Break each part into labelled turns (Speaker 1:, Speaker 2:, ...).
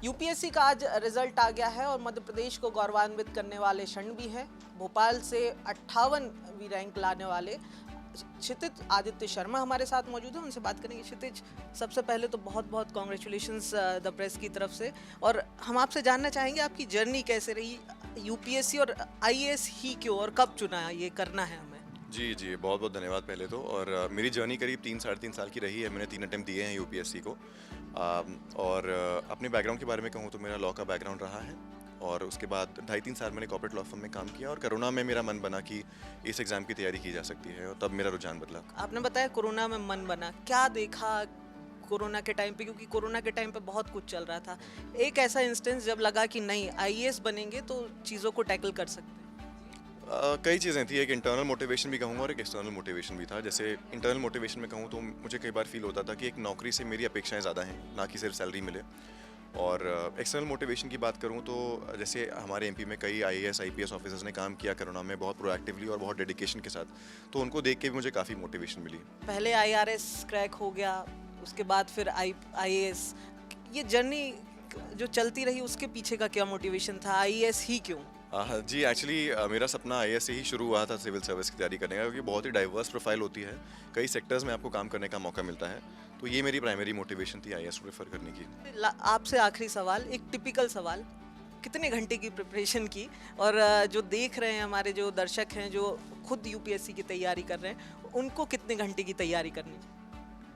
Speaker 1: UPSC का आज result आ गया है और मध्य प्रदेश को गौरवान्वित करने वाले क्षण भी है। भोपाल से 58वीं रैंक लाने वाले क्षितिज आदित्य शर्मा हमारे साथ मौजूद है, उनसे बात करेंगे। क्षितिज, सबसे पहले तो बहुत बहुत कॉन्ग्रेचुलेशंस द प्रेस की तरफ से, और हम आपसे जानना चाहेंगे आपकी जर्नी कैसे रही, यूपीएससी और आईएएस ही क्यों और कब चुना ये करना है हमें?
Speaker 2: जी, जी। बहुत-बहुत धन्यवाद पहले तो। और मेरी जर्नी करीब 3 साढ़े 3 साल की रही है। मैंने 3 अटेम्प्ट दिए हैं यूपीएससी को। और अपने बैकग्राउंड के बारे में कहूँ तो मेरा लॉ का बैकग्राउंड रहा है, और उसके बाद 2.5-3 साल मैंने कॉर्पोरेट लॉ फर्म में काम किया, और कोरोना में मेरा मन बना कि इस एग्ज़ाम की तैयारी की जा सकती है, और तब मेरा रुझान बदला।
Speaker 1: आपने बताया कोरोना में मन बना, क्या देखा कोरोना के टाइम पे, क्योंकि कोरोना के टाइम पे बहुत कुछ चल रहा था, एक ऐसा इंस्टेंस जब लगा कि नहीं आईएएस बनेंगे तो चीज़ों को टैकल कर सकते हैं?
Speaker 2: कई चीज़ें थी। एक इंटरनल मोटिवेशन भी कहूँगा और एक एक्सटर्नल मोटिवेशन भी था। जैसे इंटरनल मोटिवेशन में कहूँ तो मुझे कई बार फील होता था कि एक नौकरी से मेरी अपेक्षाएं ज़्यादा हैं, ना कि सिर्फ सैलरी मिले। और एक्सटर्नल मोटिवेशन की बात करूँ तो जैसे हमारे एमपी में कई आईएएस आईपीएस ऑफिसर्स ने काम किया कोरोना में बहुत प्रोएक्टिवली और बहुत डेडिकेशन के साथ, तो उनको देख के भी मुझे काफ़ी मोटिवेशन मिली।
Speaker 1: पहले आईआरएस क्रैक हो गया, उसके बाद फिर आईएएस, ये जर्नी जो चलती रही उसके पीछे का क्या मोटिवेशन था, आईएएस ही क्यों?
Speaker 2: जी, एक्चुअली मेरा सपना आईएएस से ही शुरू हुआ था, सिविल सर्विस की तैयारी करने का, क्योंकि बहुत ही डाइवर्स प्रोफाइल होती है, कई सेक्टर्स में आपको काम करने का मौका मिलता है, तो ये मेरी प्राइमरी मोटिवेशन थी आईएएस को प्रेफर करने की।
Speaker 1: आपसे आखिरी सवाल, एक टिपिकल सवाल, कितने घंटे की प्रिपरेशन की, और जो देख रहे हैं हमारे जो दर्शक हैं जो खुद यूपीएससी की तैयारी कर रहे हैं, उनको कितने घंटे की तैयारी करनी चाहिए?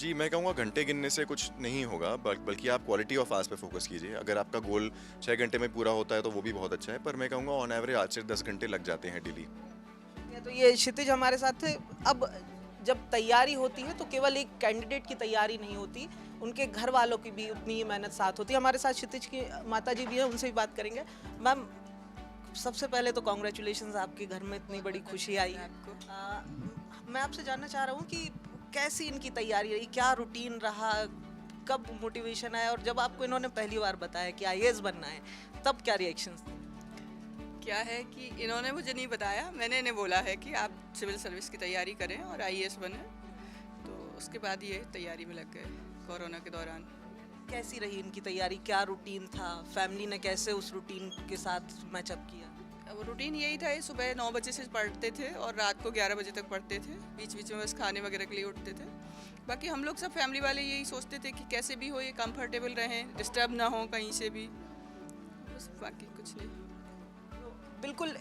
Speaker 2: जी, मैं कहूँगा घंटे गिनने से कुछ नहीं होगा, बल्कि आप क्वालिटी ऑफ आवर्स पे फोकस कीजिए। अगर आपका गोल 6 घंटे में पूरा होता है तो वो भी बहुत अच्छा है, पर मैं कहूँगा ऑन एवरेज 8 से 10 घंटे लग जाते हैं डेली।
Speaker 1: तो ये क्षितिज हमारे साथ थे। अब जब तैयारी होती है तो केवल एक कैंडिडेट की तैयारी नहीं होती, उनके घर वालों की भी उतनी ही मेहनत साथ होती है। हमारे साथ क्षितिज की माता जी भी हैं, उनसे भी बात करेंगे। मैम, सबसे पहले तो कॉन्ग्रेचुलेशंस, आपके घर में इतनी बड़ी खुशी आई है। मैं आपसे जानना चाह रहा हूँ कि कैसी इनकी तैयारी रही, क्या रूटीन रहा, कब मोटिवेशन आया, और जब आपको इन्होंने पहली बार बताया कि आईएएस बनना है तब क्या रिएक्शंस थे?
Speaker 3: क्या है कि इन्होंने मुझे नहीं बताया, मैंने इन्हें बोला है कि आप सिविल सर्विस की तैयारी करें और आईएएस बने, तो उसके बाद ये तैयारी में लग गए कोरोना के दौरान।
Speaker 1: कैसी रही इनकी तैयारी, क्या रूटीन था, फैमिली ने कैसे उस रूटीन के साथ मैचअप किया?
Speaker 3: अब रूटीन यही था, सुबह 9 बजे से पढ़ते थे और रात को 11 बजे तक पढ़ते थे, बीच बीच में बस खाने वगैरह के लिए उठते थे। बाकी हम लोग सब फैमिली वाले यही सोचते थे कि कैसे भी हो ये कंफर्टेबल रहें, डिस्टर्ब ना हो कहीं से भी, बस बाकी कुछ नहीं।
Speaker 1: बिल्कुल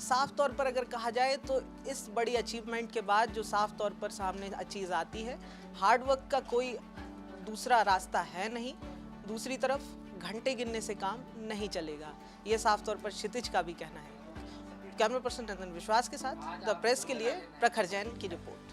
Speaker 1: साफ तौर पर अगर कहा जाए तो इस बड़ी अचीवमेंट के बाद जो साफ तौर पर सामने चीज़ आती है, हार्डवर्क का कोई दूसरा रास्ता है नहीं, दूसरी तरफ घंटे गिनने से काम नहीं चलेगा, ये साफ तौर पर क्षितिज का भी कहना है। कैमरा पर्सन रंजन विश्वास के साथ द प्रेस के लिए प्रखर जैन की रिपोर्ट।